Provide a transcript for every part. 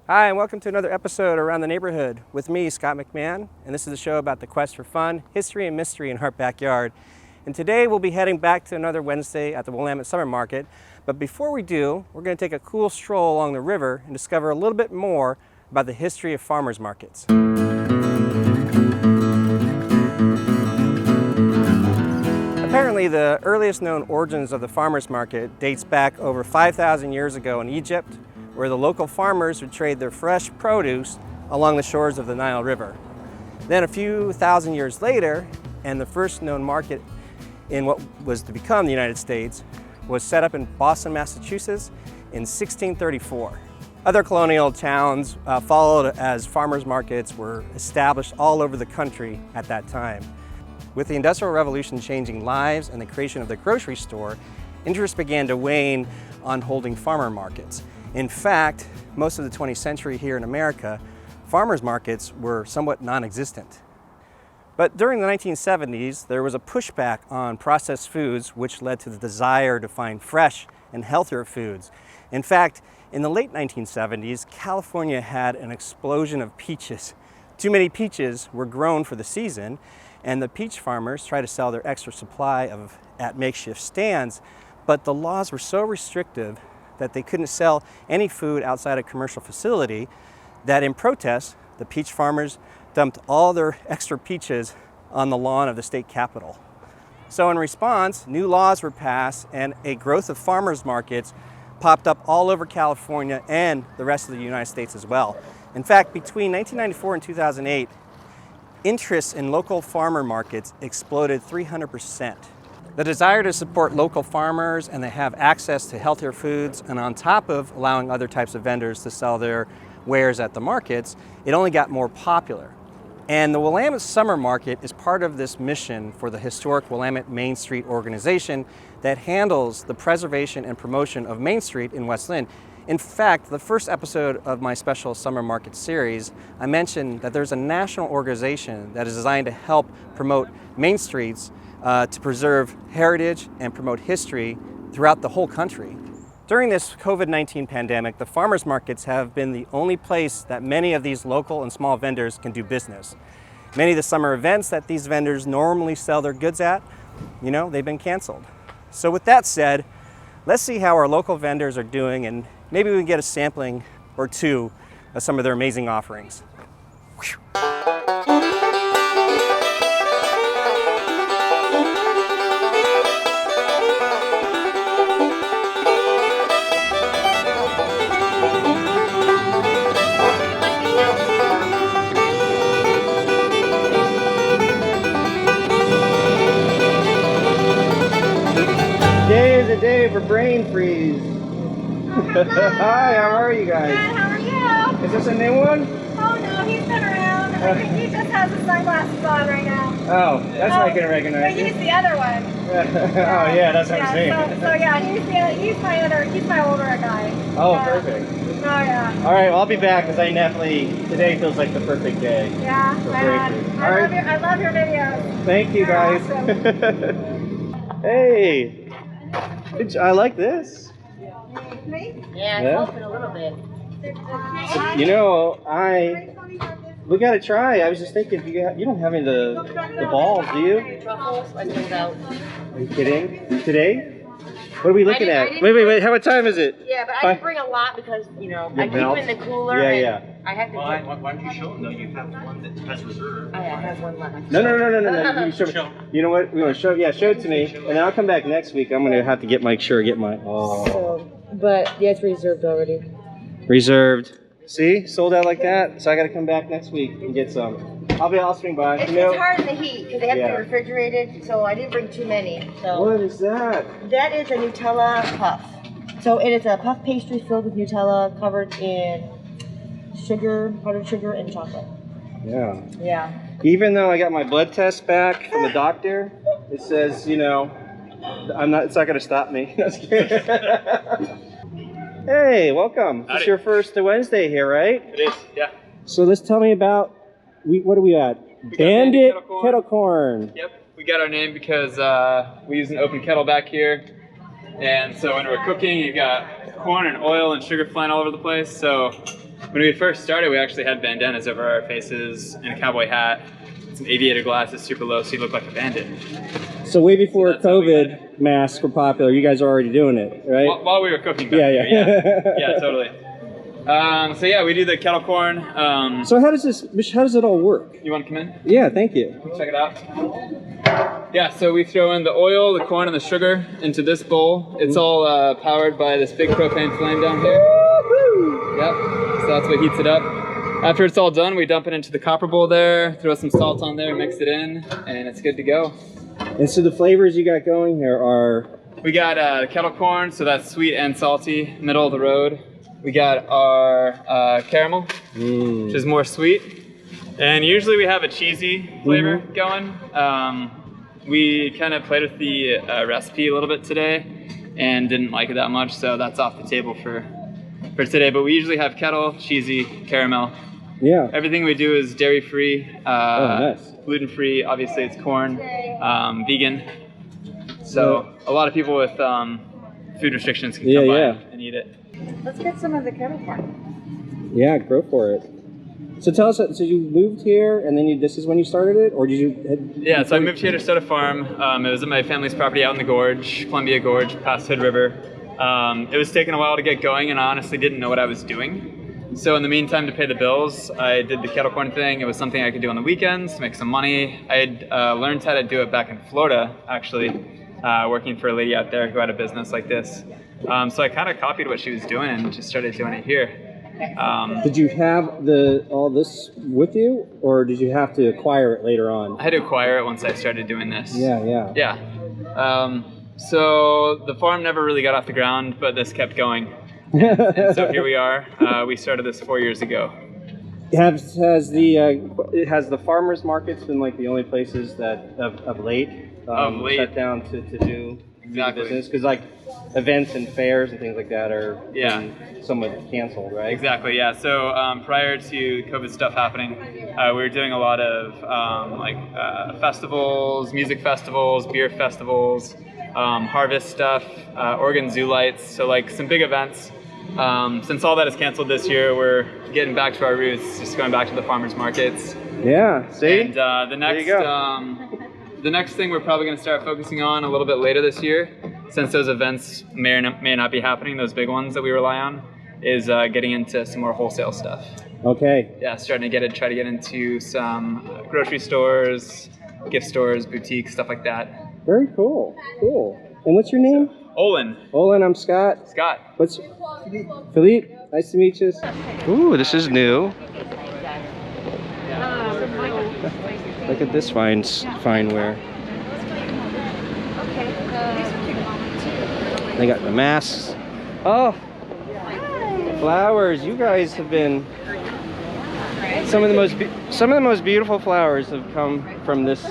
Hi, and welcome to another episode Around the Neighborhood with me, Scott McMahon, and this is a show about the quest for fun, history, and mystery in our backyard. And today we'll be heading back to another Wednesday at the Willamette Summer Market, but before we do, we're going to take a cool stroll along the river and discover a little bit more about the history of farmers markets. Apparently, the earliest known origins of the farmers market dates back over 5,000 years ago in Egypt, where the local farmers would trade their fresh produce along the shores of the Nile River. Then a few thousand years later, and the first known market in what was to become the United States was set up in Boston, Massachusetts in 1634. Other colonial towns followed as farmers markets were established all over the country at that time. With the Industrial Revolution changing lives and the creation of the grocery store, interest began to wane on holding farmer markets. In fact, most of the 20th century here in America, farmers markets were somewhat non-existent. But during the 1970s, there was a pushback on processed foods, which led to the desire to find fresh and healthier foods. In fact, in the late 1970s, California had an explosion of peaches. Too many peaches were grown for the season, and the peach farmers tried to sell their extra supply at makeshift stands, but the laws were so restrictive that they couldn't sell any food outside a commercial facility, that in protest, the peach farmers dumped all their extra peaches on the lawn of the state capitol. So in response, new laws were passed and a growth of farmers markets popped up all over California and the rest of the United States as well. In fact, between 1994 and 2008, interest in local farmer markets exploded 300%. The desire to support local farmers and they have access to healthier foods, and on top of allowing other types of vendors to sell their wares at the markets, it only got more popular. And the Willamette Summer Market is part of this mission for the historic Willamette Main Street organization that handles the preservation and promotion of Main Street in West Linn. In fact, the first episode of my special summer market series, I mentioned that there's a national organization that is designed to help promote main streets to preserve heritage and promote history throughout the whole country. During this COVID-19 pandemic, the farmers markets have been the only place that many of these local and small vendors can do business. Many of the summer events that these vendors normally sell their goods at, they've been canceled. So with that said, let's see how our local vendors are doing, and maybe we can get a sampling or two of some of their amazing offerings. Today is a day for brain freeze. Hi, how are you guys? Good, how are you? Is this a new one? Oh no, he's been around. He just has his sunglasses on right now. Oh, that's why I can recognize But you. he's the other one. Oh yeah, that's what I'm saying. So yeah, he's my older guy. Oh, yeah. perfect. Oh yeah. All right, well, I'll be back because I definitely, today feels like the perfect day. Yeah, for right brain freeze. on. All right. I love your videos. Thank you, They're guys. awesome. Hey, I like this. Me? Yeah, Yeah. I'm hoping a little bit. We gotta try. I was just thinking, you don't have any of the balls, do you? Truffles, I pulled out. Are you kidding? Today? What are we looking I at? didn't- Wait. How much time is it? Yeah, but I didn't bring a lot because, I keep melt? them in the cooler. Yeah, and yeah. I have to. Why don't you show them though? You have one that has reserve. I have one left. No. You show me. You know what? We want to show. Yeah, show it to me, and then I'll come back next week. I'm gonna have to get my So, but yeah, it's reserved already. reserved. See, sold out like that. So I got to come back next week and get some. I'll swing by. It's hard in the heat because they have to be refrigerated, so I didn't bring too many. So What is that? that is a Nutella puff. So it is a puff pastry filled with Nutella, covered in sugar, powdered sugar, and chocolate. Yeah. Yeah. Even though I got my blood test back from the doctor, it says, it's not gonna stop me. Hey, welcome. Howdy. It's your first Wednesday here, right? It is, yeah. So let's tell me about, what are we at? got Bandit Bandit Kettle Corn. Yep, we got our name because we use an open kettle back here. And so when we're cooking, you've got corn and oil and sugar flying all over the place. So When we first started, we actually had bandanas over our faces and a cowboy hat, some aviator glasses super low so you look like a bandit. So way before So that's how we got COVID masks were popular, you guys are already doing it, right? While we were cooking back Yeah, there, yeah. yeah, totally. So yeah, we do the kettle corn. So how does it all work? You want to come in? Yeah, thank you. Check it out. Yeah, so we throw in the oil, the corn, and the sugar into this bowl. It's all powered by this big propane flame down here. Yep, so that's what heats it up. After it's all done, we dump it into the copper bowl there, throw some salt on there, mix it in, and it's good to go. And so the flavors you got going here are... We got kettle corn, so that's sweet and salty, middle of the road. We got our caramel, which is more sweet. And usually we have a cheesy flavor going. We kind of played with the recipe a little bit today and didn't like it that much, so that's off the table for today. But we usually have kettle, cheesy, caramel. Yeah. Everything we do is dairy-free, nice. gluten-free. Obviously it's corn, vegan. So a lot of people with food restrictions can come by and eat it. Let's get some of the kettle corn. Yeah, go for it. So tell us, so you moved here and then this is when you started it? Or did you... Yeah, so I moved here to start a farm. It was at my family's property out in the gorge, Columbia Gorge, past Hood River. It was taking a while to get going and I honestly didn't know what I was doing. So in the meantime, to pay the bills, I did the kettle corn thing. It was something I could do on the weekends to make some money. I had learned how to do it back in Florida, actually, working for a lady out there who had a business like this. So I kind of copied what she was doing and just started doing it here. Did you have all this with you, or did you have to acquire it later on? I had to acquire it once I started doing this. Yeah. So the farm never really got off the ground, but this kept going. And so here we are. We started this 4 years ago. Has the farmers markets been like the only places that of late shut down to do business? Because like events and fairs and things like that are somewhat canceled, right? Exactly, yeah. So prior to COVID stuff happening, we were doing a lot of festivals, music festivals, beer festivals, harvest stuff, Oregon Zoo Lights, so like some big events. Since all that is canceled this year, we're getting back to our roots, just going back to the farmers markets. Yeah, see? And the next thing we're probably going to start focusing on a little bit later this year, since those events may or may not be happening, those big ones that we rely on, is getting into some more wholesale stuff. Okay. Yeah, starting to try to get into some grocery stores, gift stores, boutiques, stuff like that. Very cool. Cool. And what's your name? Olin. Olin, I'm Scott. Scott. What's Philippe? Nice to meet you. Ooh, this is new. Look at this fine wear. They got the masks. Oh, flowers! You guys have been some of the most beautiful flowers have come from these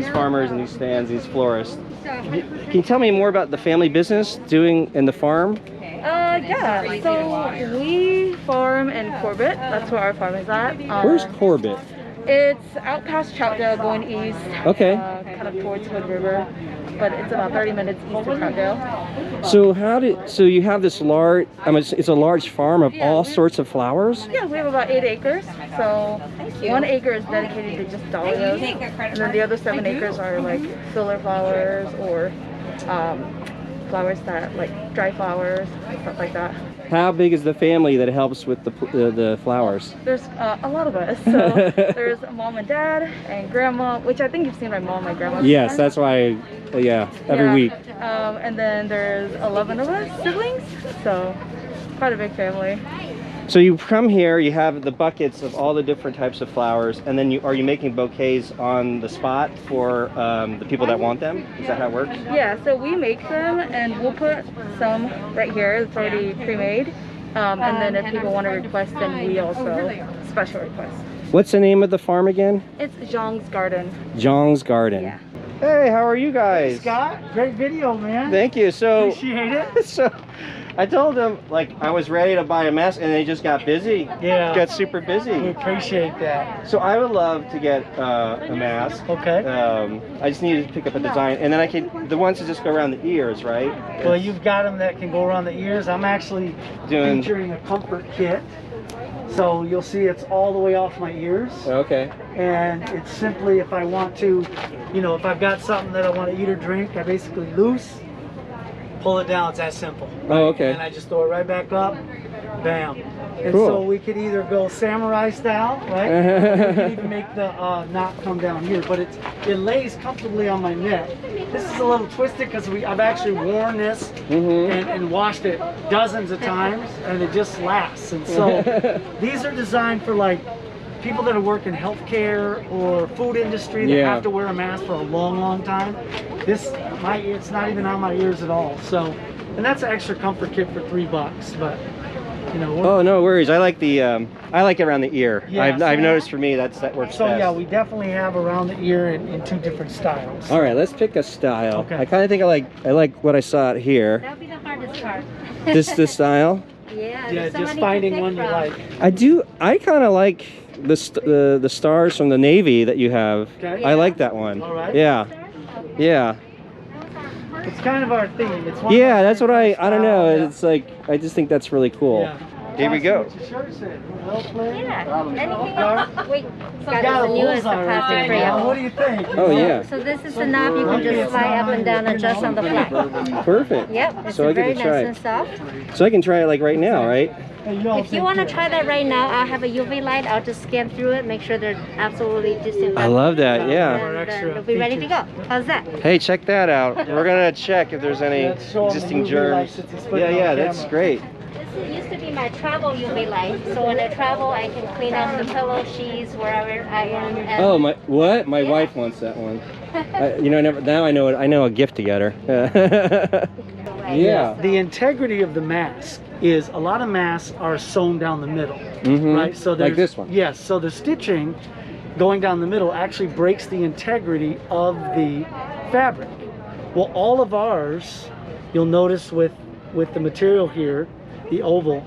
farmers and these stands, these florists. Can you tell me more about the family business doing in the farm? Yeah, so we farm in Corbett. That's where our farm is at. Where's Corbett? It's out past Troutdale going east. Okay. Kind of towards Hood River, but it's about 30 minutes east of Troutdale. So you have this large, it's a large farm of all sorts of flowers? Yeah, we have about 8 acres. So 1 acre is dedicated to just dahlias, and then the other 7 acres are like filler flowers or flowers that like dry flowers, stuff like that. How big is the family that helps with the flowers? There's a lot of us. So there's mom and dad and grandma, which I think you've seen my mom and grandma. Yes, that's why. Every week. And then there's 11 of us siblings, so quite a big family. So you come here, you have the buckets of all the different types of flowers, and then are you making bouquets on the spot for the people that want them? Is that how it works? Yeah, so we make them and we'll put some right here. It's already pre-made. And then if people want to request, then we also special request. What's the name of the farm again? It's Xiong's Garden. Xiong's Garden. Yeah. Hey, how are you guys? Scott, great video, man. Thank you. So appreciate it. So I told them like I was ready to buy a mask, and they just got busy. Yeah. Got super We busy. appreciate that. So I would love to get a mask. Okay. I just needed to pick up a design, and then I could the ones that just go around the ears, right? Well, you've got them that can go around the ears. I'm actually Doing- featuring a comfort kit. So you'll see it's all the way off my ears. Okay. And it's simply if I want to, you know, if I've got something that I want to eat or drink, I basically loose, pull it down. It's that simple. Oh, okay. And I just throw it right back up, bam. And Cool. so we could either go samurai style, right? Or we could even make the knot come down here, but it lays comfortably on my neck. This is a little twisted because I've actually worn this and washed it dozens of times, and it just lasts. And so these are designed for like people that work in healthcare or food industry that have to wear a mask for a long, long time. It's not even on my ears at all. So, and that's an extra comfort kit for $3, but. You know, Oh, no worries. I like the I like it around the ear. Yeah, I've so- noticed for me that works So best. yeah, we definitely have around the ear in 2 different styles. All right, let's pick a style. Okay. I kind of think I like what I saw out here. That'll be the hardest part. This style. Yeah, Yeah, there's so just many to finding pick one you from. like. I kind of like the stars from the Navy that you have. Okay. I like that one. All right. Yeah. Yeah. It's kind of our theme. It's one of Yeah, our that's what favorite I don't know. styles, yeah. It's like I just think that's really cool. Yeah. Here we go. What's your shirt say? Well played? Yeah, anything. Wait, Got got a the newest bullseye right plastic there. Now, frame. what do you think? Oh yeah. So this is the knob you can just slide up and down, adjust on the fly. Perfect. Yep, it's So I very get to try nice it. and soft. So I can try it like right now, right? Hey, you all If you take want to care. try that right now, I'll have a UV light. I'll just scan through it, make sure they're absolutely disinfected. I love that. Yeah. Our And extra we'll be ready to go. features. How's that? Hey, check that out. We're gonna check if there's any Let's show 'em the existing UV light germs. since he's putting Yeah, it on yeah, that's camera. great. This used to be my travel UV light. So when I travel, I can clean up the pillow sheets wherever I am. And Oh my! What? My Yeah. wife wants that one. You know, now I know it. I know a gift to get her. Yeah. The integrity of the mask is a lot of masks are sewn down the middle, Mhm. right? So Like there's, this one. Yes. So the stitching going down the middle actually breaks the integrity of the fabric. Well, all of ours, you'll notice with the material here, the oval,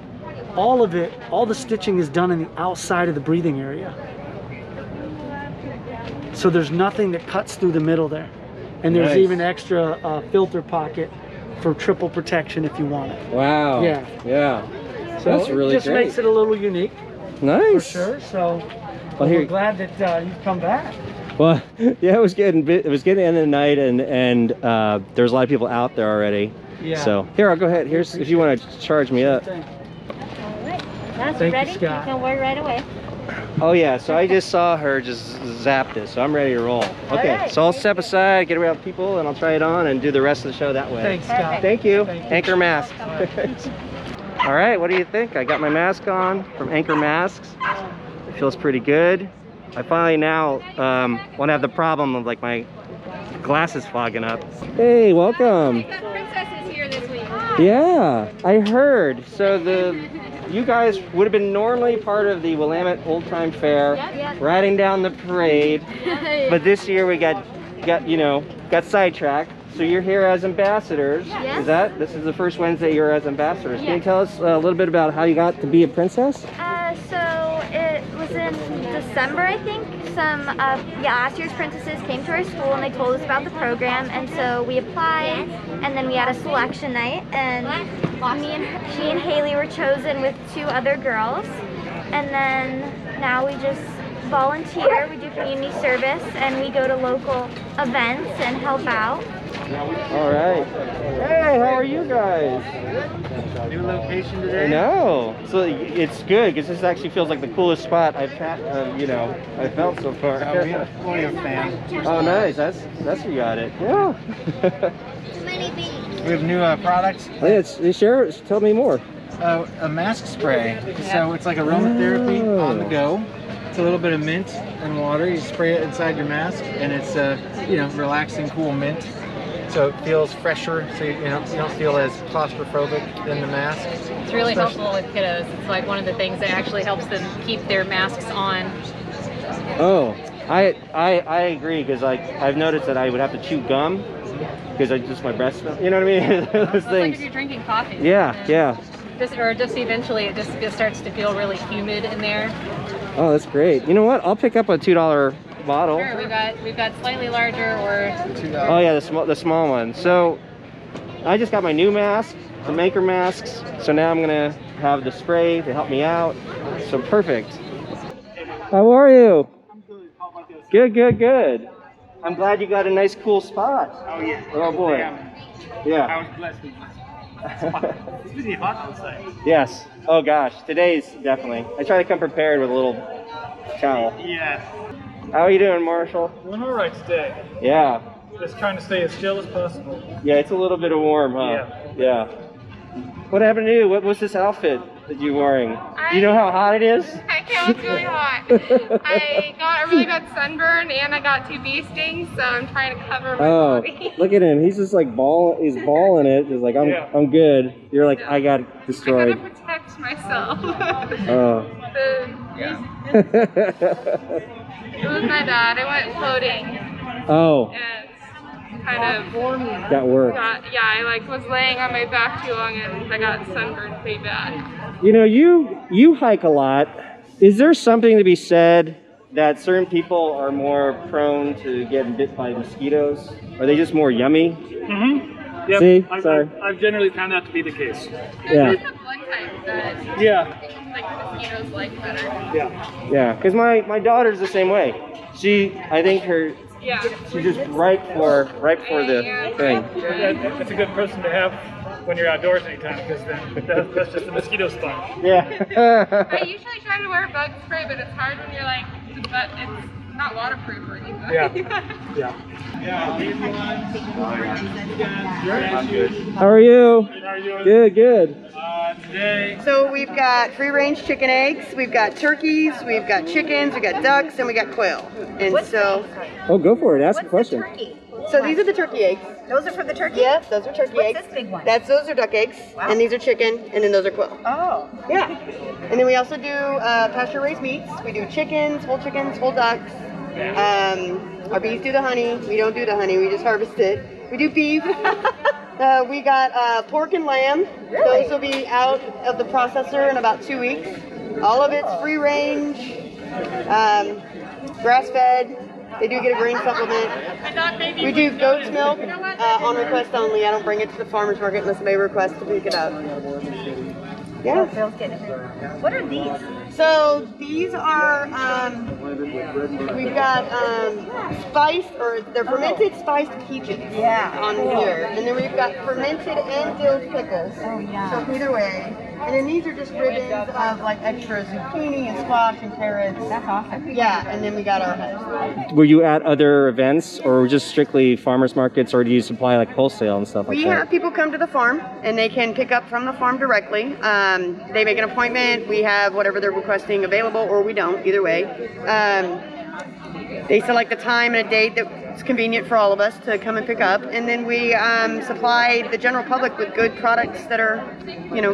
all of it, all the stitching is done in the outside of the breathing area. So there's nothing that cuts through the middle there. And there's Nice. even extra filter pocket for triple protection if you want it. Wow. Yeah. Yeah. So That's really it just great. makes it a little unique Nice. for sure. So Well, here- we're glad that you've come back. Well, yeah, it was getting the end of the night, and there's a lot of people out there already. Yeah. So here, I'll go ahead. Here's if you want to charge me up. all right, that's Thank you, ready. Scott. You can wear it right away. Oh yeah, so I just saw her just zap this, so I'm ready to roll. Okay, right. so I'll step aside, get around people, and I'll try it on and do the rest of the show that way. Thanks, Scott. Thank you. Thank you. Anchor Mask. All right, what do you think? I got my mask on from Anchor Masks. It feels pretty good. I finally now won't have the problem of like my glasses fogging up. Hey, welcome. Princess is here this week. Yeah, I heard. So you guys would have been normally part of the Willamette Old Time Fair, riding down the parade, but this year we got sidetracked. So you're here as ambassadors. Yes. This is the first Wednesday you're as ambassadors. Can you tell us a little bit about how you got to be a princess? So it was in December, I think. Some last year's princesses came to our school and they told us about the program, and so we applied, and then we had a selection night, and she and Haley were chosen with 2 other girls, and then now we just volunteer. We do community service, and we go to local events and help out. All right. Hey, how are you guys? New location I today. know. So it's good because this actually feels like the coolest spot I've had, I felt so far. We have plenty of fans. Oh, nice. That's you got it. Yeah. We have new products. Share. Tell me more. A mask spray. So it's like aromatherapy on the go. It's a little bit of mint and water. You spray it inside your mask, and it's relaxing, cool mint. So it feels fresher. So you don't feel as claustrophobic in the mask. It's really helpful with kiddos. It's like one of the things that actually helps them keep their masks on. Oh, I agree, because like I've noticed that I would have to chew gum because I just my breath smell. You know what I mean? Those It's things. like if you're drinking coffee. Yeah, yeah. Just eventually it just starts to feel really humid in there. Oh, that's great. You know what? I'll pick up a $2 bottle. Sure, we've got slightly larger or Oh yeah, the small one. So I just got my new mask from Anchor Masks. So now I'm gonna have the spray to help me out. So perfect. How are you? I'm good. How about this? Good, good, good. I'm glad you got a nice cool spot. Oh yeah. Oh boy. Yeah. I was blessed with this. It's really hot outside. Yes. Oh gosh, today's definitely. I try to come prepared with a little towel. Yeah. How are you doing, Marshall? Doing all right today. Yeah. Just trying to stay as chill as possible. Yeah, it's a little bit of warm, huh? Yeah. What happened to you? What was this outfit that you're wearing? Do you know how hot it is? I can't, it's really hot. I got a really bad sunburn and I got 2 bee stings, so I'm trying to cover my body. Look at him. He's just like he's balling it. He's like, I'm good. You're like, I got destroyed. I gotta protect myself. Oh. It was my dad. I went floating. Oh. And kind of That worked. I like was laying on my back too long and I got sunburned pretty bad. You know, you hike a lot. Is there something to be said that certain people are more prone to getting bit by mosquitoes? Are they just more yummy? Mm-hmm. Yep. See? Sorry. I've generally found that to be the case. Yeah. There's blood type that like mosquitoes like better. Yeah. Yeah, because my daughter's the same way. I think she's just right for the thing. That's a good person to have when you're outdoors anytime, because then that's just a mosquito sponge. Yeah. I usually try to wear bug spray, but it's hard when you're like, but it's not waterproof or anything. Yeah. I'm good. How are you? How are you doing? Good, good. Today. So we've got free-range chicken eggs, we've got turkeys, we've got chickens, we've got ducks, and we got quail. And Oh, go for it. Ask a question. so these are the turkey eggs. Those are for the turkey? Yep, those are turkey eggs. What's this big one? Those are duck eggs, and these are chicken, and then those are quail. Oh. Yeah. And then we also do pasture-raised meats. We do chickens, whole ducks. Our bees do the honey. We don't do the honey. We just harvest it. We do beef. We got pork and lamb. Really? Those will be out of the processor in about 2 weeks. All of it's free range, grass-fed. They do get a green supplement. We do goat's milk on request only. I don't bring it to the farmer's market unless they request to pick it up. Yeah. Phil's getting it. What are these? So these are, we've got spiced, or they're fermented spiced peaches on here. And then we've got fermented and dill pickles. Oh, yeah. So either way. And then these are just ribbons of like extra zucchini and squash and carrots. That's awesome. Yeah, and then we got our heads. Were you at other events or just strictly farmers markets, or do you supply like wholesale and stuff like We that? have people come to the farm and they can pick up from the farm directly. They make an appointment. We have whatever they're requesting available, or we don't, either way. They select a time and a date that's convenient for all of us to come and pick up, and then we supply the general public with good products that are,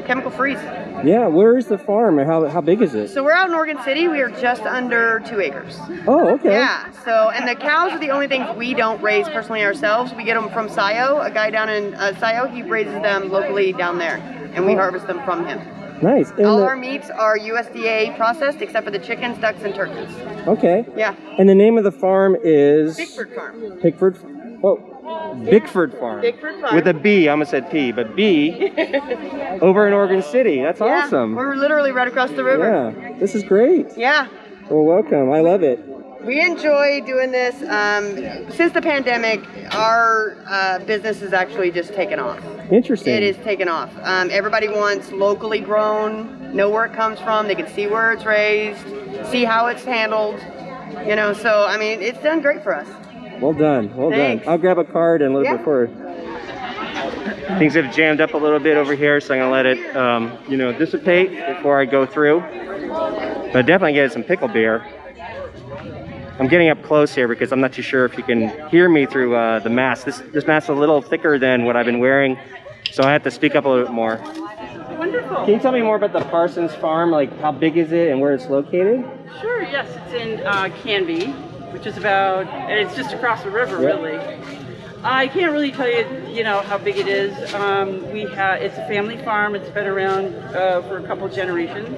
chemical free. Yeah, where is the farm and how big is it? So we're out in Oregon City. We are just under 2 acres. Oh, okay. Yeah. So, and the cows are the only things we don't raise personally ourselves. We get them from Scio, a guy down in Scio. He raises them locally down there, and we harvest them from him. Nice. And all our meats are USDA processed, except for the chickens, ducks, and turkeys. Okay. Yeah. And the name of the farm is? Bickford Farm. Bickford Farm. Bickford Farm. With a B, I almost said P, but B, over in Oregon City. That's awesome. We're literally right across the river. Yeah, this is great. Yeah. Well, welcome. I love it. We enjoy doing this. Since the pandemic, our business has actually just taken off. Interesting. It is taken off. Everybody wants locally grown, know where it comes from. They can see where it's raised, see how it's handled. So I mean, it's done great for us. Well done. Well Thanks. done. I'll grab a card and a little bit forward. Things have jammed up a little bit over here, so I'm gonna let it, dissipate before I go through. But definitely get some pickle beer. I'm getting up close here because I'm not too sure if you can hear me through the mask. This mask is a little thicker than what I've been wearing, so I have to speak up a little bit more. Wonderful. Can you tell me more about the Parsons Farm? Like, how big is it and where it's located? Sure, yes, it's in Canby. which is about, it's just across the river, really. I can't really tell you, you know, how big it is. It's a family farm. It's been around for a couple generations,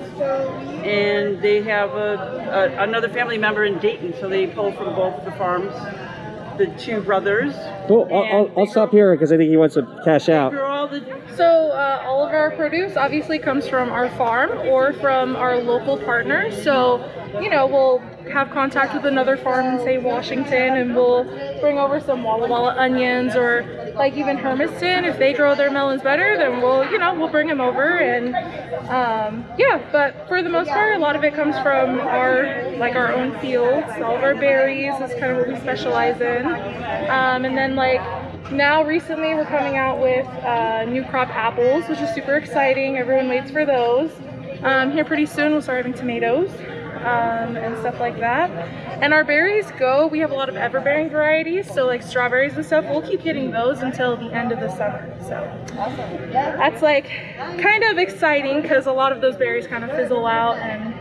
and they have another family member in Dayton, so they pull from both the farms. The two brothers. Cool. I'll stop here because I think he wants to cash out. So all of our produce obviously comes from our farm or from our local partners. So, you know, we'll have contact with another farm in, say, Washington, and we'll bring over some Walla Walla onions, or like even Hermiston. If they grow their melons better, then we'll bring them over. And yeah, but for the most part, a lot of it comes from our own fields. All of our berries is kind of what we specialize in. And then now recently we're coming out with new crop apples, which is super exciting. Everyone waits for those. Here pretty soon we'll start having tomatoes and stuff like that. And our berries we have a lot of everbearing varieties, so like strawberries and stuff, we'll keep getting those until the end of the summer. So that's kind of exciting because a lot of those berries kind of fizzle out, and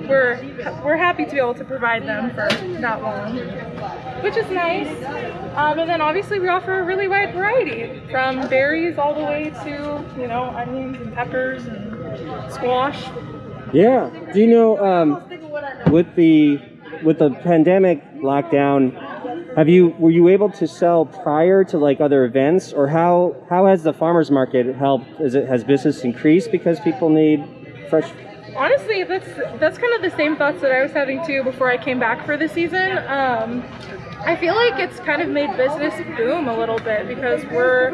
we're happy to be able to provide them for that long, which is nice. And then obviously we offer a really wide variety, from berries all the way to, you know, onions and peppers and squash. Yeah. Do you know, with the pandemic lockdown, were you able to sell prior to like other events, or how has the farmers market helped? Has business increased because people need fresh? Honestly, that's kind of the same thoughts that I was having too before I came back for the season. I feel like it's kind of made business boom a little bit because we're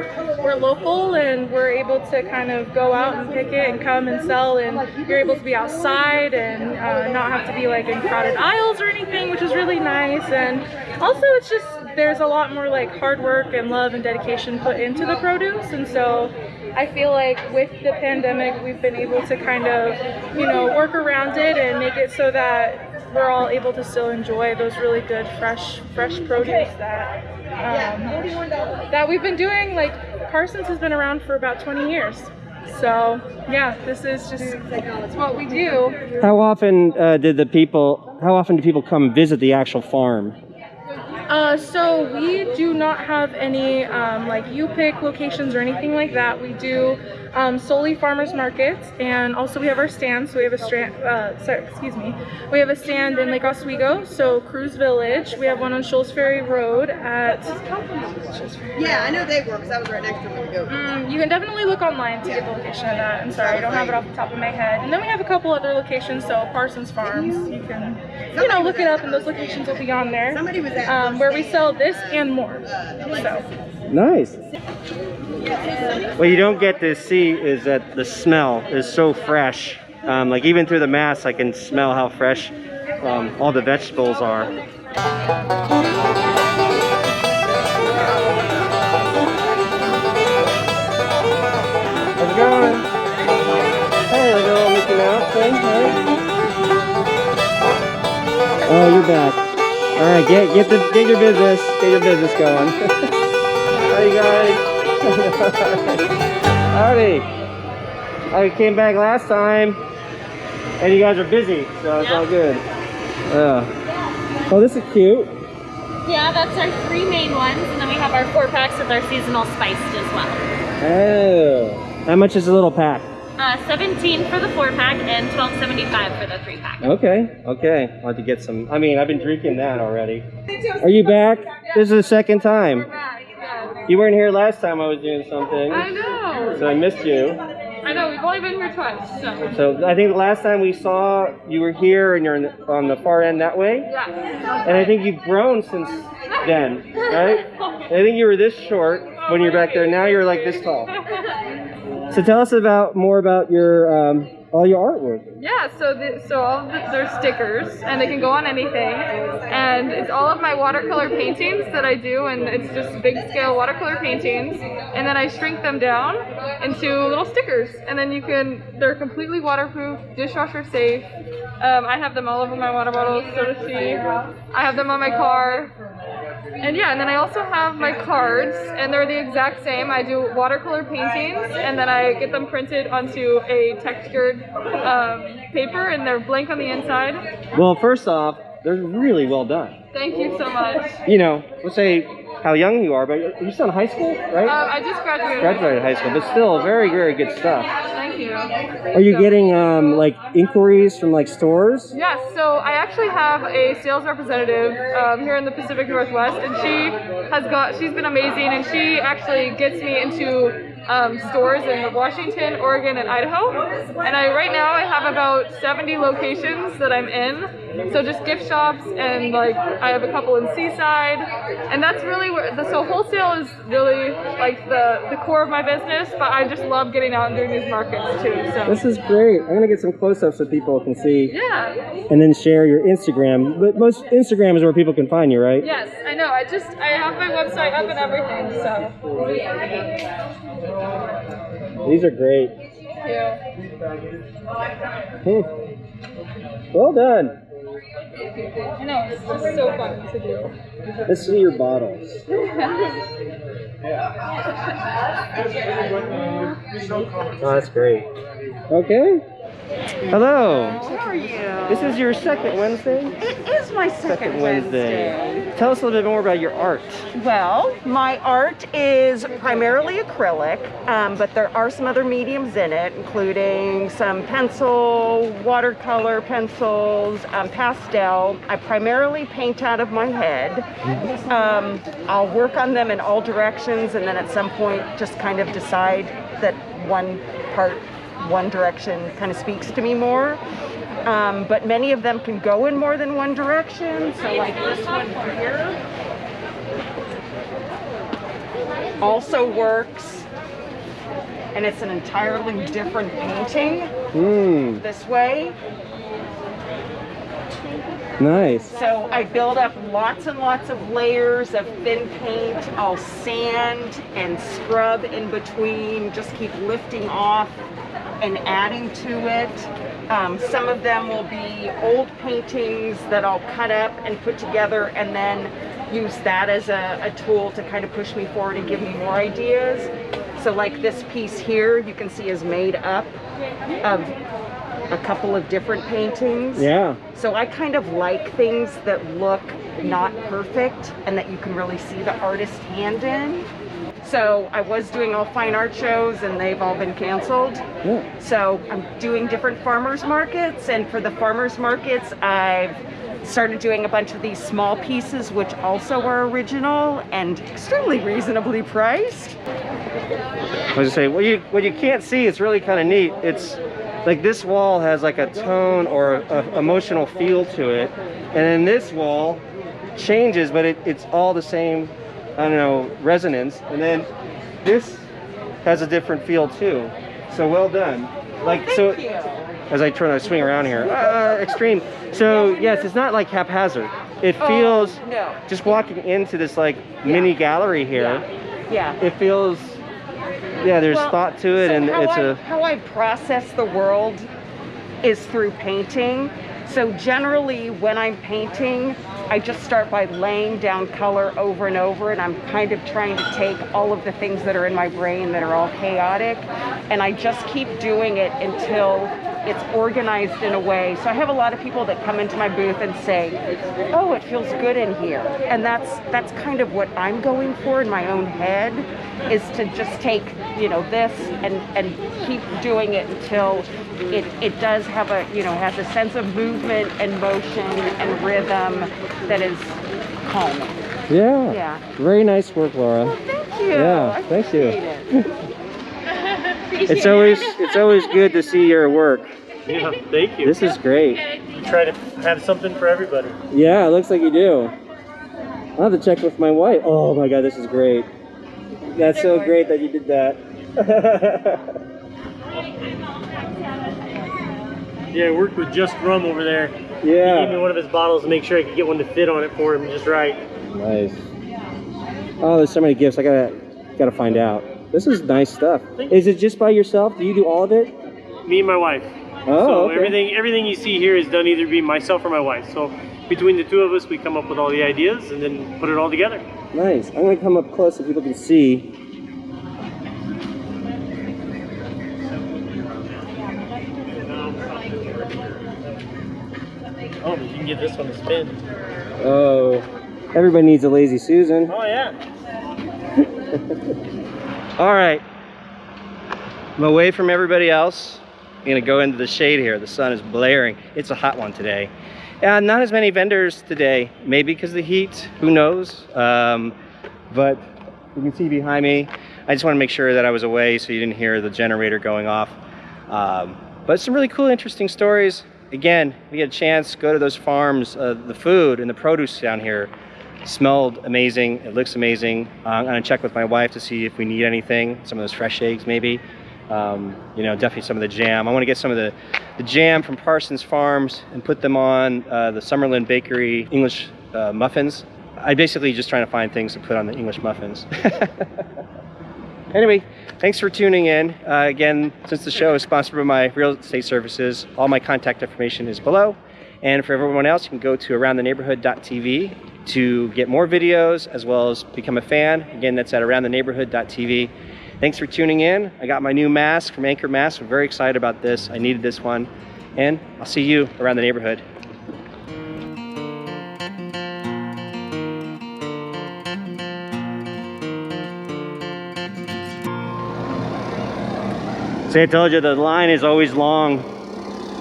local and we're able to kind of go out and pick it and come and sell, and you're able to be outside and not have to be like in crowded aisles or anything, which is really nice. And also it's just, there's a lot more like hard work and love and dedication put into the produce, and so I feel like with the pandemic we've been able to kind of, you know, work around it and make it so that we're all able to still enjoy those really good fresh produce that we've been doing. Like Carson's has been around for about 20 years. So yeah, this is just, it's what we do. How often do people come visit the actual farm? So we do not have any like U-Pick locations or anything like that. We do solely farmers markets, and also we have our stands. So we have a stand. We have a stand in Lake Oswego, so Cruz Village. We have one on Shoals Ferry Road at. Yeah, I know they work because I was right next to them when you go. You can definitely look online to get the location of that. I'm sorry, I don't have it off the top of my head. And then we have a couple other locations. So Parsons Farms, you can, look it up, and those locations will be on there. Somebody was at where we sell this and more. So. Nice. What you don't get to see is that the smell is so fresh. Like even through the mask, I can smell how fresh all the vegetables are. How's it going? Hey, like a little Mickey Mouse thing, right? Oh, you're back. All right, get your business going. How you guys? Howdy. I came back last time, and you guys are busy, so it's all good. Oh, this is cute. Yeah, that's our 3 main ones, and then we have our 4 packs with our seasonal spiced as well. Oh, how much is a little pack? $17 for the 4 pack and $12.75 for the 3 pack. Okay. I'll have to get some. I mean, I've been drinking that already. Are you back? This is the second time. You weren't here last time I was doing something. I know. So I missed you. I know, we've only been here twice, so. So I think the last time we saw you were here and you're on the far end that way. Yeah. And I think you've grown since then, right? I think you were this short when you're back there. Now you're like this tall. So tell us more about your all your artwork. Yeah, so all of they're stickers, and they can go on anything, and it's all of my watercolor paintings that I do, and it's just big scale watercolor paintings, and then I shrink them down into little stickers, and then they're completely waterproof, dishwasher safe. I have them all over my water bottles, so to see. I have them on my car. And yeah, and then I also have my cards, and they're the exact same. I do watercolor paintings, and then I get them printed onto a textured paper, and they're blank on the inside. Well, first off, they're really well done. Thank you so much. You know, we'll say how young you are, but you're still in high school, right? I just graduated. Graduated high school, but still very, very good stuff. Thank you. Are you getting like inquiries from like stores? Yes, so I actually have a sales representative here in the Pacific Northwest, and she's been amazing, and she actually gets me into stores in Washington, Oregon, and Idaho. And right now I have about 70 locations that I'm in. So just gift shops, and like I have a couple in Seaside, and that's really where so wholesale is really like the core of my business. But I just love getting out and doing these markets too. So this is great. I'm gonna get some close-ups so people can see. Yeah. And then share your Instagram. But most Instagram is where people can find you, right? Yes, I know. I have my website up and everything. So. These are great. Thank you. Well done. I know, it's just so fun to do. Let's see your bottles. Oh, that's great. Okay. Hello. How are you? This is your second Wednesday? It is my second Wednesday. Tell us a little bit more about your art. Well, my art is primarily acrylic, but there are some other mediums in it, including some pencil, watercolor pencils, pastel. I primarily paint out of my head. I'll work on them in all directions, and then at some point just kind of decide that one direction kind of speaks to me more. But many of them can go in more than one direction. So like this one here also works, and it's an entirely different painting this way. Nice. So I build up lots and lots of layers of thin paint. I'll sand and scrub in between, just keep lifting off and adding to it. Some of them will be old paintings that I'll cut up and put together, and then use that as a tool to kind of push me forward and give me more ideas. So like this piece here, you can see is made up of a couple of different paintings. Yeah. So I kind of like things that look not perfect and that you can really see the artist's hand in. So I was doing all fine art shows, and they've all been canceled. Yeah. So I'm doing different farmers markets, and for the farmers markets, I've started doing a bunch of these small pieces, which also are original and extremely reasonably priced. I was gonna say, what you can't see, it's really kind of neat. It's like this wall has like a tone or a emotional feel to it, and then this wall changes, but it's all the same, I don't know, resonance. And then this has a different feel too. So well done. Like Thank you. As I try to swing around here, extreme. So yes, it's not like haphazard. It feels just walking into this like mini gallery here. Yeah. It feels. Yeah, there's thought to it, and how I process the world is through painting. So generally when I'm painting, I just start by laying down color over and over, and I'm kind of trying to take all of the things that are in my brain that are all chaotic, and I just keep doing it until it's organized in a way. So I have a lot of people that come into my booth and say, oh, it feels good in here. And that's kind of what I'm going for in my own head, is to just take, this and keep doing it until it does have has a sense of movement and motion and rhythm that is calming. Yeah. Yeah. Very nice work, Laura. Well, thank you. Yeah, I thank you. It. It's always good to see your work. Yeah, thank you. This is great. You try to have something for everybody. Yeah, it looks like you do. I'll have to check with my wife. Oh my God, this is great. That's so great that you did that. Yeah, I worked with Just Rum over there. Yeah. He gave me one of his bottles to make sure I could get one to fit on it for him just right. Nice. Oh, there's so many gifts. I gotta find out. This is nice stuff. Is it just by yourself? Do you do all of it? Me and my wife. Oh, so okay. everything you see here is done either by myself or my wife. So between the two of us, we come up with all the ideas and then put it all together. Nice. I'm gonna come up close so people can see. Oh, you can give this one a spin. Oh, everybody needs a lazy Susan. Oh yeah. All right, I'm away from everybody else. I'm gonna go into the shade here. The sun is blaring. It's a hot one today. And not as many vendors today, maybe because of the heat, who knows? But you can see behind me, I just want to make sure that I was away so you didn't hear the generator going off. But some really cool, interesting stories. Again, if you get a chance, go to those farms. The food and the produce down here smelled amazing. It looks amazing. I'm gonna check with my wife to see if we need anything. Some of those fresh eggs, maybe. You know, definitely some of the jam. I want to get some of the jam from Parsons Farms and put them on the Summerlin Bakery English muffins. I'm basically just trying to find things to put on the English muffins. Anyway, thanks for tuning in. Again, since the show is sponsored by my real estate services, all my contact information is below. And for everyone else, you can go to aroundtheneighborhood.tv to get more videos as well as become a fan. Again, that's at aroundtheneighborhood.tv. Thanks for tuning in. I got my new mask from Anchor Masks. I'm very excited about this. I needed this one. And I'll see you around the neighborhood. See, I told you the line is always long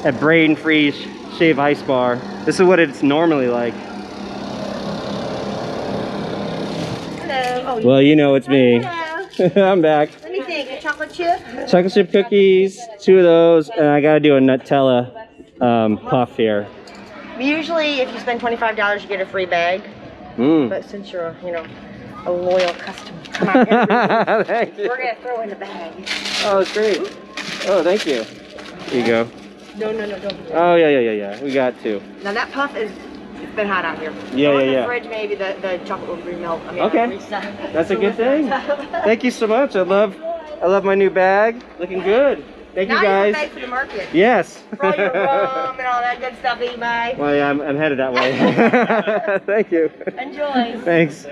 at Braid and Free Shave Ice Bar. This is what it's normally like. Hello. Oh, well, you know it's me. I'm back. Let me think. A chocolate chip? Chocolate chip cookies, 2 of those, and I gotta do a Nutella puff here. Usually, if you spend $25, you get a free bag. But since you're, you know, a loyal customer, come on, thank you. we're gonna throw in the bag. Oh, it's great. Oh, thank you. Here you go. No, don't. Oh, yeah. We got 2. Now that puff is, it's been hot out here. Yeah, Go in yeah. the fridge, maybe the chocolate will remelt. I mean, Okay. That's a good thing. Thank you so much. I love my new bag. Looking good. Thank you guys. Now you're ready for the market. Yes. For all your rum and all that good stuff that you buy. Well, yeah, I'm headed that way. Thank you. Enjoy. Thanks.